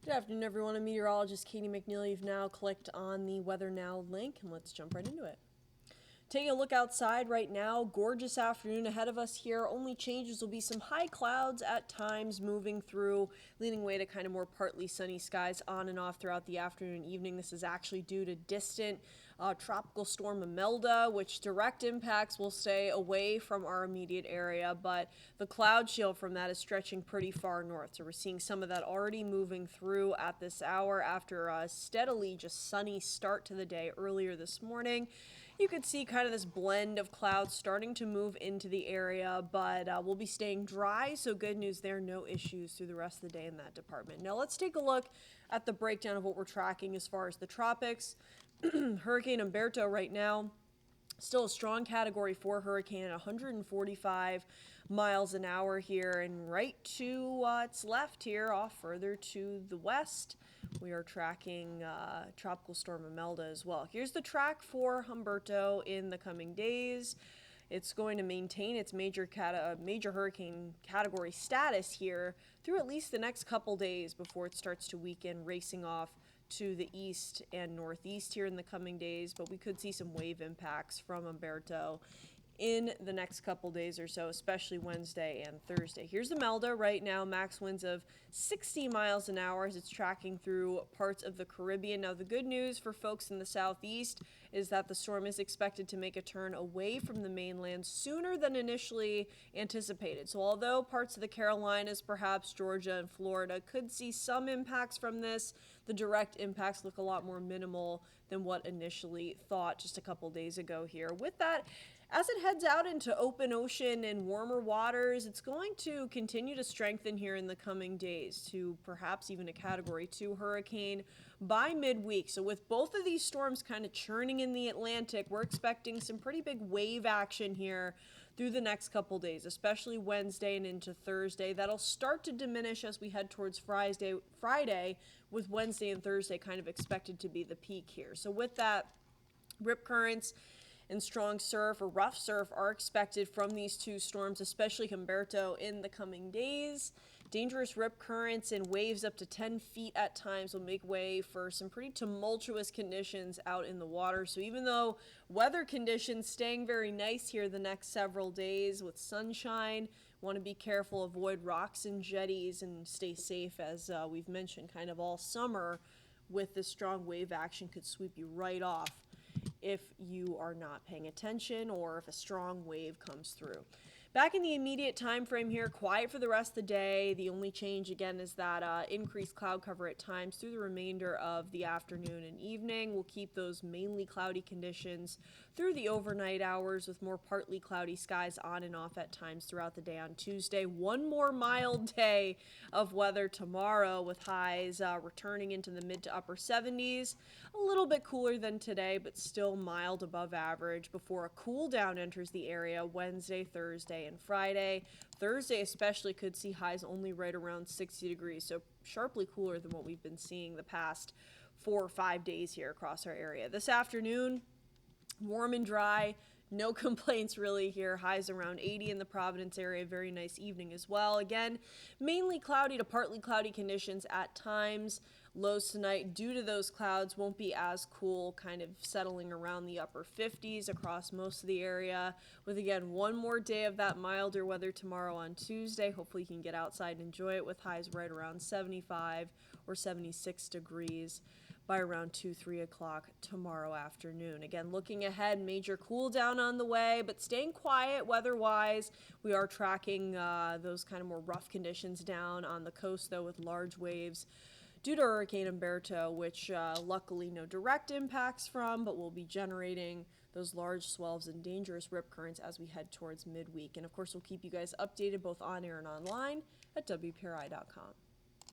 Good afternoon, everyone. I'm meteorologist Catie McNeil. You've now clicked on the Weather Now link, and let's jump right into it. Taking a look outside right now, gorgeous afternoon ahead of us here. Only changes will be some high clouds at times moving through, leading way to kind of more partly sunny skies on and off throughout the afternoon and evening. This is actually due to distant tropical storm Imelda, which direct impacts will stay away from our immediate area, but the cloud shield from that is stretching pretty far north. So we're seeing some of that already moving through at this hour after a steadily just sunny start to the day earlier this morning. You could see kind of this blend of clouds starting to move into the area, but we'll be staying dry, so good news there, no issues through the rest of the day in that department. Now let's take a look at the breakdown of what we're tracking as far as the tropics. Hurricane Umberto right now, still a strong Category 4 hurricane at 145 miles an hour here, and right to its left here, off further to the west, we are tracking Tropical Storm Imelda as well. Here's the track for Humberto in the coming days. It's going to maintain its major hurricane category status here through at least the next couple days before it starts to weaken, racing off to the east and northeast here in the coming days, but we could see some wave impacts from Umberto in the next couple days or so, especially Wednesday and Thursday. Here's Imelda right now, max winds of 60 miles an hour as it's tracking through parts of the Caribbean. Now, the good news for folks in the southeast is that the storm is expected to make a turn away from the mainland sooner than initially anticipated. So although parts of the Carolinas, perhaps Georgia and Florida, could see some impacts from this, the direct impacts look a lot more minimal than what initially thought just a couple days ago here. With that, as it heads out into open ocean and warmer waters, it's going to continue to strengthen here in the coming days to perhaps even a Category 2 hurricane by midweek. So with both of these storms kind of churning in the Atlantic, we're expecting some pretty big wave action here through the next couple days, especially Wednesday and into Thursday. That'll start to diminish as we head towards Friday, with Wednesday and Thursday kind of expected to be the peak here. So with that, rip currents and strong surf or rough surf are expected from these two storms, especially Humberto, in the coming days. Dangerous rip currents and waves up to 10 feet at times will make way for some pretty tumultuous conditions out in the water. So even though weather conditions staying very nice here the next several days with sunshine, want to be careful, avoid rocks and jetties, and stay safe, as we've mentioned kind of all summer with this strong wave action could sweep you right off if you are not paying attention or if a strong wave comes through. Back in the immediate time frame here, quiet for the rest of the day. The only change again is that increased cloud cover at times through the remainder of the afternoon and evening. We'll keep those mainly cloudy conditions through the overnight hours with more partly cloudy skies on and off at times throughout the day on Tuesday. One more mild day of weather tomorrow with highs returning into the mid to upper 70s. A little bit cooler than today, but still mild above average before a cool down enters the area Wednesday, Thursday, and Friday. Thursday especially could see highs only right around 60 degrees, so sharply cooler than what we've been seeing the past 4 or 5 days here across our area. This afternoon, warm and dry. No complaints really here. Highs around 80 in the Providence area. Very nice evening as well. Again, mainly cloudy to partly cloudy conditions at times. Lows tonight, due to those clouds, won't be as cool, kind of settling around the upper 50s across most of the area. With, again, one more day of that milder weather tomorrow on Tuesday. Hopefully you can get outside and enjoy it with highs right around 75 or 76 degrees by around 2-3 o'clock tomorrow afternoon. Again, looking ahead, major cool down on the way, but staying quiet weather-wise. We are tracking those kind of more rough conditions down on the coast, though, with large waves due to Hurricane Umberto, which luckily no direct impacts from, but will be generating those large swells and dangerous rip currents as we head towards midweek. And of course, we'll keep you guys updated both on air and online at WPRI.com.